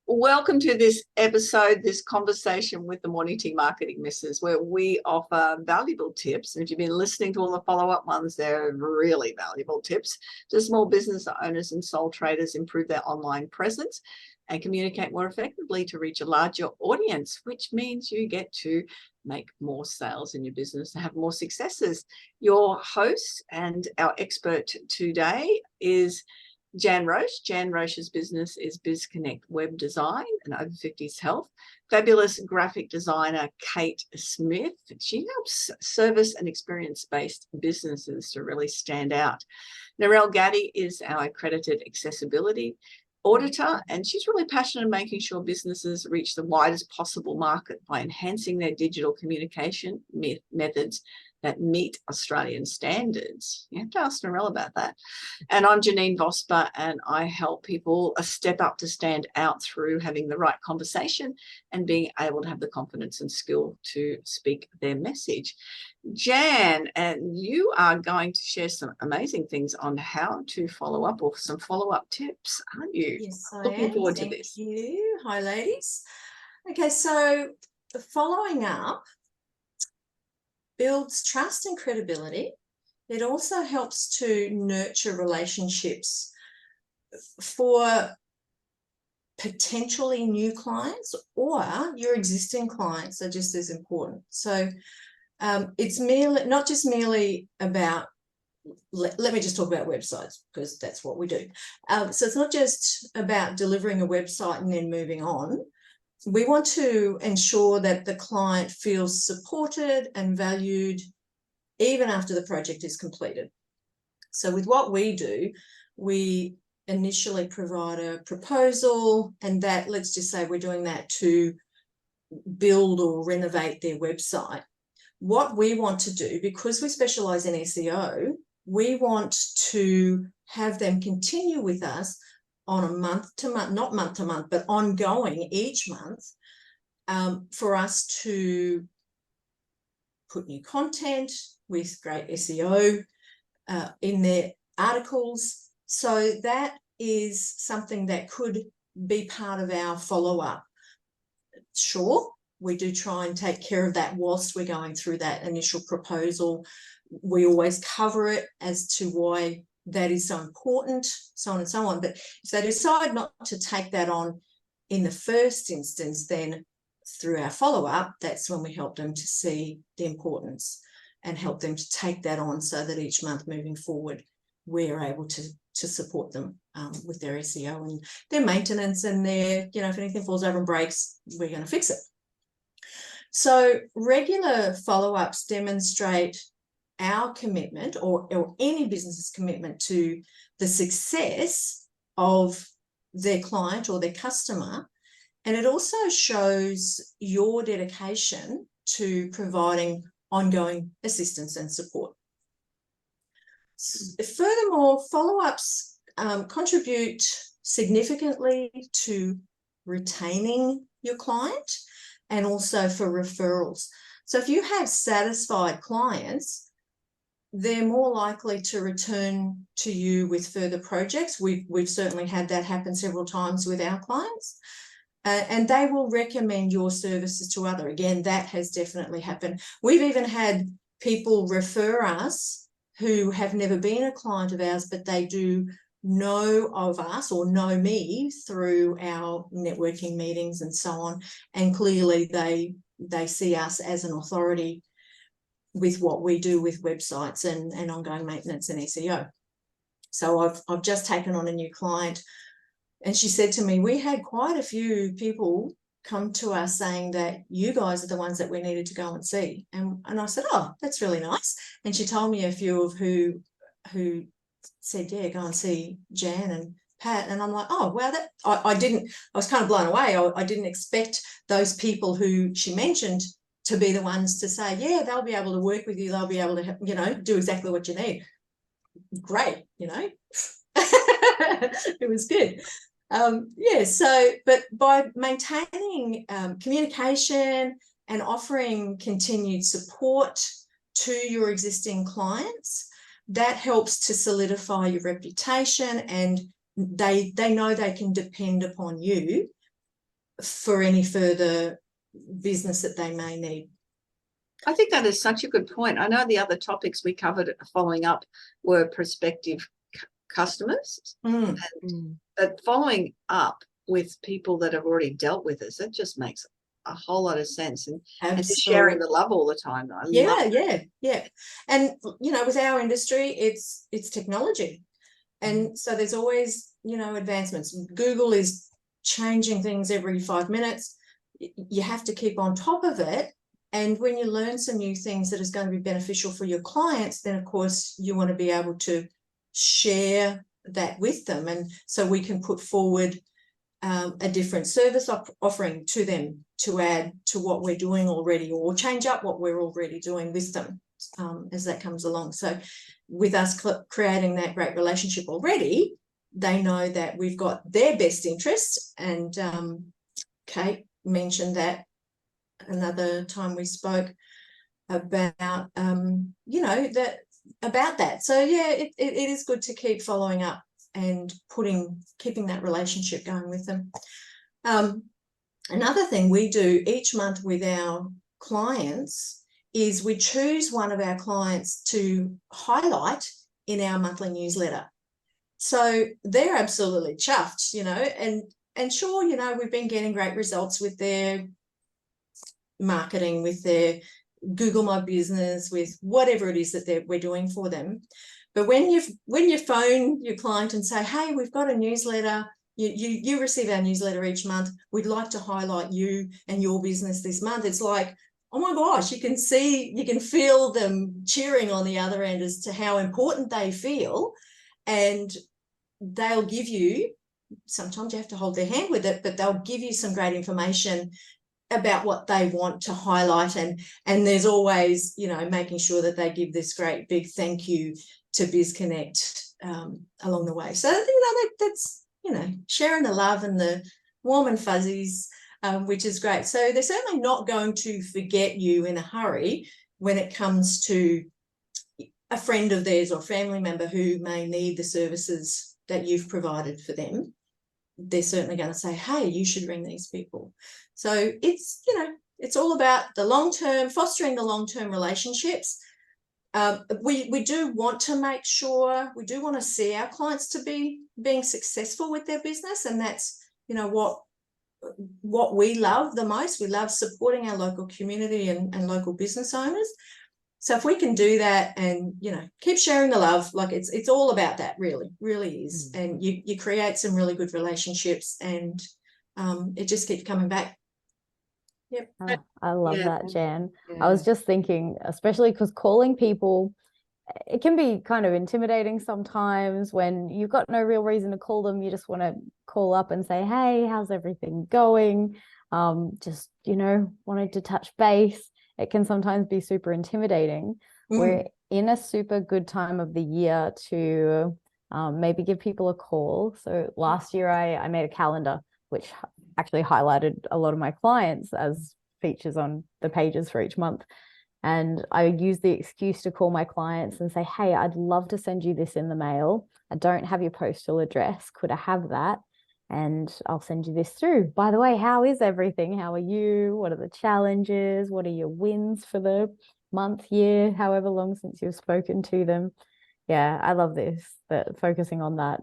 Welcome to this episode, this conversation with the Morning Tea Marketing Missus, where we offer valuable tips. And if you've been listening to all the follow-up ones, they're really valuable tips to small business owners and sole traders improve their online presence and communicate more effectively to reach a larger audience, which means you get to make more sales in your business and have more successes. Your host and our expert today is Jan Roesch. Jan Roesch's business is BizConnect Web Design and Over 50s Health. Fabulous graphic designer Kate Smith. She helps service and experience-based businesses to really stand out. Narelle Gaddy is our accredited accessibility auditor, and she's really passionate in making sure businesses reach the widest possible market by enhancing their digital communication methods that meet Australian standards. You have to ask Narelle about that. And I'm Janine Vosper, and I help people step up to stand out through having the right conversation and being able to have the confidence and skill to speak their message. Jan, and you are going to share some amazing things on how to follow up, or some follow-up tips, aren't you? Yes, I Looking am. forward to Thank this. you. Hi, ladies. Okay, so the following up builds trust and credibility. It also helps to nurture relationships for potentially new clients, or your existing clients are just as important. So it's not just merely about, let me just talk about websites, because that's what we do. So it's not just about delivering a website and then moving on. We want to ensure that the client feels supported and valued even after the project is completed. So with what we do, we initially provide a proposal, and that, let's just say we're doing that to build or renovate their website. What we want to do, because we specialize in SEO, we want to have them continue with us on a month-to-month, not month-to-month, but ongoing each month, for us to put new content with great SEO in their articles. So that is something that could be part of our follow-up. Sure, we do try and take care of that whilst we're going through that initial proposal. We always cover it as to why that is so important, so on and so on. But if they decide not to take that on in the first instance, then through our follow-up, that's when we help them to see the importance and help them to take that on, so that each month moving forward, we're able to support them with their SEO and their maintenance, and their, if anything falls over and breaks, we're going to fix it. So regular follow-ups demonstrate our commitment, or any business's commitment, to the success of their client or their customer. And it also shows your dedication to providing ongoing assistance and support. Furthermore, follow-ups contribute significantly to retaining your client, and also for referrals. So if you have satisfied clients, they're more likely to return to you with further projects. We've certainly had that happen several times with our clients. And they will recommend your services to others. Again, that has definitely happened. We've even had people refer us who have never been a client of ours, but they do know of us or know me through our networking meetings and so on. And clearly they see us as an authority with what we do with websites and ongoing maintenance and SEO. So I've just taken on a new client, and she said to me, we had quite a few people come to us saying that you guys are the ones that we needed to go and see. And I said, oh, that's really nice. And she told me a few of who said, yeah, go and see Jan and Pat. And I'm like, oh, wow, I was kind of blown away. I didn't expect those people who she mentioned to be the ones to say, yeah, they'll be able to work with you. They'll be able to, do exactly what you need. Great, it was good. But by maintaining communication and offering continued support to your existing clients, that helps to solidify your reputation, and they know they can depend upon you for any further business that they may need. I think that is such a good point. I know the other topics we covered following up were prospective customers, but following up with people that have already dealt with us, that just makes a whole lot of sense, and just sharing the love all the time. Yeah. And with our industry, it's technology, and so there's always advancements. Google is changing things every 5 minutes. You have to keep on top of it, and when you learn some new things that is going to be beneficial for your clients, then of course you want to be able to share that with them, and so we can put forward a different service offering to them to add to what we're doing already, or change up what we're already doing with them as that comes along. So with us creating that great relationship already, they know that we've got their best interests. And Kate mentioned that another time we spoke about about that. So yeah, it is good to keep following up and keeping that relationship going with them. Another thing we do each month with our clients is we choose one of our clients to highlight in our monthly newsletter. So they're absolutely chuffed, and sure, we've been getting great results with their marketing, with their Google My Business, with whatever it is that we're doing for them. But when you phone your client and say, hey, we've got a newsletter, you receive our newsletter each month, we'd like to highlight you and your business this month, it's like, oh my gosh, you can feel them cheering on the other end as to how important they feel. And they'll give you, sometimes you have to hold their hand with it, but they'll give you some great information about what they want to highlight. And there's always, making sure that they give this great big thank you to BizConnect along the way. So, that's, sharing the love and the warm and fuzzies, which is great. So they're certainly not going to forget you in a hurry when it comes to a friend of theirs or family member who may need the services that you've provided for them. They're certainly going to say, hey, you should ring these people. So it's, it's all about the long-term, fostering the long-term relationships. We do want to make sure, we do want to see our clients to be being successful with their business. And that's, what we love the most. We love supporting our local community and local business owners. So if we can do that and, keep sharing the love, like it's all about that, really is. And you create some really good relationships, and it just keeps coming back. Yep. Oh, I love that, Jan. I was just thinking, especially because calling people, it can be kind of intimidating sometimes when you've got no real reason to call them. You just want to call up and say, hey, how's everything going? Just, wanted to touch base. It can sometimes be super intimidating. We're in a super good time of the year to maybe give people a call. So last year I made a calendar, which actually highlighted a lot of my clients as features on the pages for each month. And I used the excuse to call my clients and say, hey, I'd love to send you this in the mail. I don't have your postal address. Could I have that? And I'll send you this through. By the way, how is everything? How are you? What are the challenges? What are your wins for the month, year, however long since you've spoken to them? Yeah, I love this, that focusing on that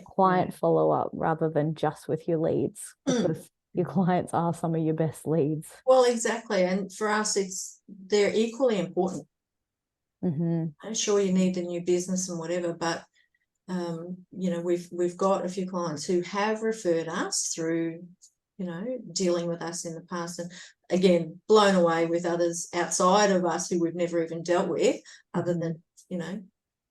client follow-up rather than just with your leads, because your clients are some of your best leads. Well, exactly. And for us, they're equally important. I'm sure you need the new business and whatever, but we've got a few clients who have referred us through, dealing with us in the past, and again, blown away with others outside of us who we've never even dealt with, other than,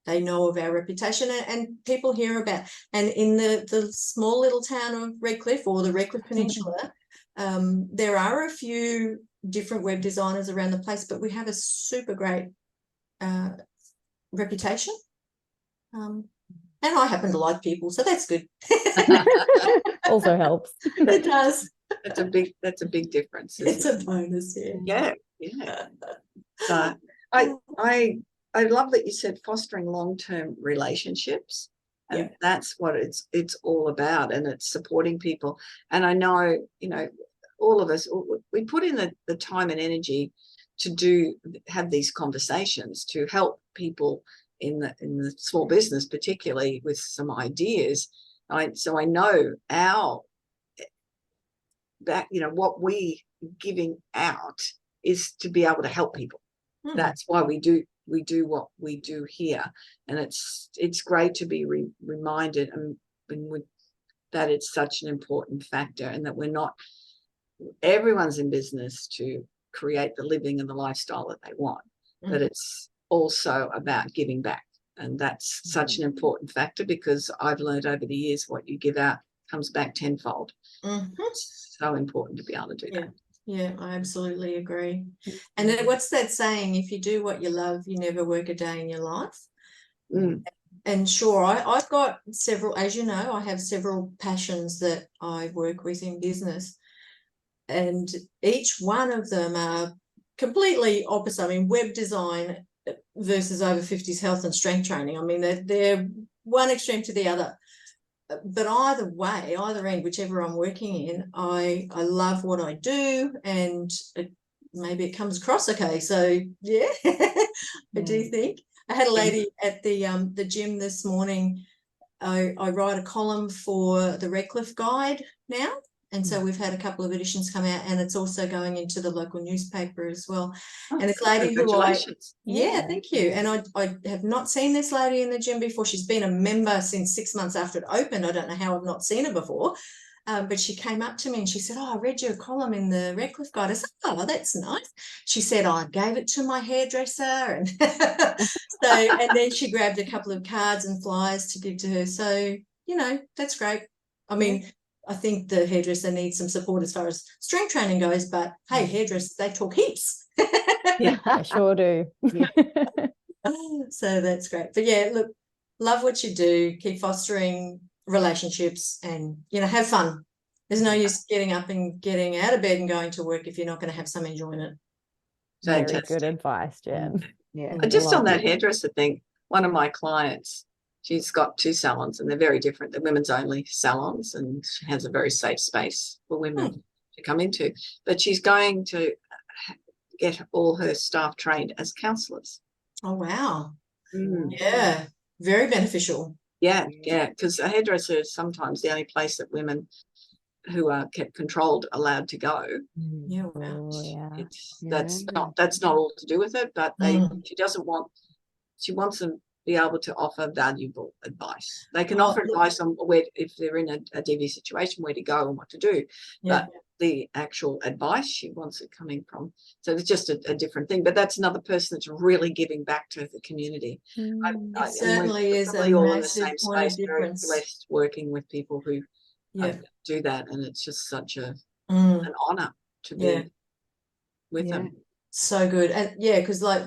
they know of our reputation, and people hear about. And in the small little town of Redcliffe, or the Redcliffe Peninsula, there are a few different web designers around the place, but we have a super great reputation. And I happen to like people, so that's good. Also helps. It does. That's a big difference. It's a bonus, yeah. So I love that you said fostering long-term relationships. And that's what it's all about, and it's supporting people. And I know, all of us, we put in the time and energy to have these conversations to help people in the small business, particularly with some ideas. So I know what we giving out is to be able to help people. That's why we do what we do here, and it's great to be reminded that it's such an important factor, and that everyone's in business to create the living and the lifestyle that they want, but it's also about giving back, and that's such an important factor, because I've learned over the years what you give out comes back tenfold. It's so important to be able to do that. Yeah, I absolutely agree. And then what's that saying? If you do what you love, you never work a day in your life. And sure, I've got several, as you know, I have several passions that I work with in business, and each one of them are completely opposite. I mean, web design versus over 50s health and strength training. I mean, they're one extreme to the other. But either way, either end, whichever I'm working in, I love what I do, and maybe it comes across okay. So yeah, I do think. I had a lady at the gym this morning. I write a column for the Redcliffe Guide now, and so we've had a couple of editions come out, and it's also going into the local newspaper as well. And this lady thank you. And I have not seen this lady in the gym before. She's been a member since 6 months after it opened. I don't know how I've not seen her before. But she came up to me and she said, "Oh, I read your column in the Redcliffe Guide." I said, "Oh, that's nice." She said, "I gave it to my hairdresser." And and then she grabbed a couple of cards and flyers to give to her. So, that's great. I mean, I think the hairdresser needs some support as far as strength training goes, but hey, hairdressers, they talk heaps. Yeah, I sure do. So that's great. But yeah, look, love what you do, keep fostering relationships, and have fun. There's no use getting up and getting out of bed and going to work if you're not going to have some enjoyment. Very good advice, Jen. Just on that hairdresser thing, one of my clients, she's got 2 salons, and they're very different. They're women's only salons, and she has a very safe space for women to come into. But she's going to get all her staff trained as counsellors. Oh, wow. Yeah, very beneficial. Yeah, because a hairdresser is sometimes the only place that women who are kept controlled allowed to go. Yeah, wow. That's not all to do with it, but she wants them to be able to offer valuable advice. They can offer advice on where, if they're in a DV situation, where to go and what to do, but the actual advice, she wants it coming from. So it's just a different thing, but that's another person that's really giving back to the community. It certainly is a all in the massive same point of space, very difference. blessed working with people who do that, and it's just such an honor to be with them. So good. And because like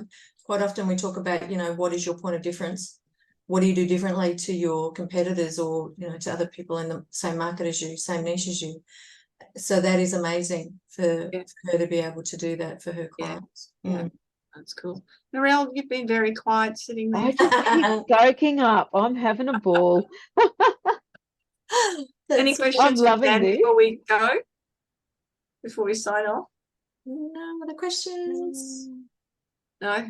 quite often we talk about, what is your point of difference? What do you do differently to your competitors, or to other people in the same market as you, same niche as you? So that is amazing for her to be able to do that for her clients. That's cool. Narelle, you've been very quiet sitting there. I just keep soaking up. I'm having a ball. Any questions for Dan before we go? Before we sign off? No other questions? No?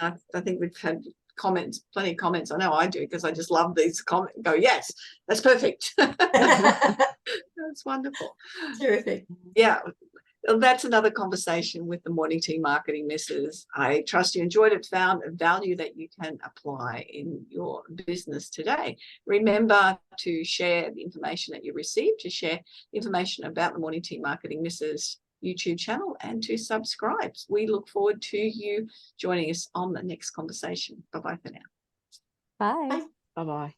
I think we've had plenty of comments. I know I do, because I just love these comments. Go, yes, that's perfect. That's wonderful. Terrific. Yeah. Well, that's another conversation with the Morning Tea Marketing Misses. I trust you enjoyed it, found a value that you can apply in your business today. Remember to share the information that you received, to share information about the Morning Tea Marketing Misses YouTube channel, and to subscribe. We look forward to you joining us on the next conversation. Bye-bye for now. Bye. Bye-bye.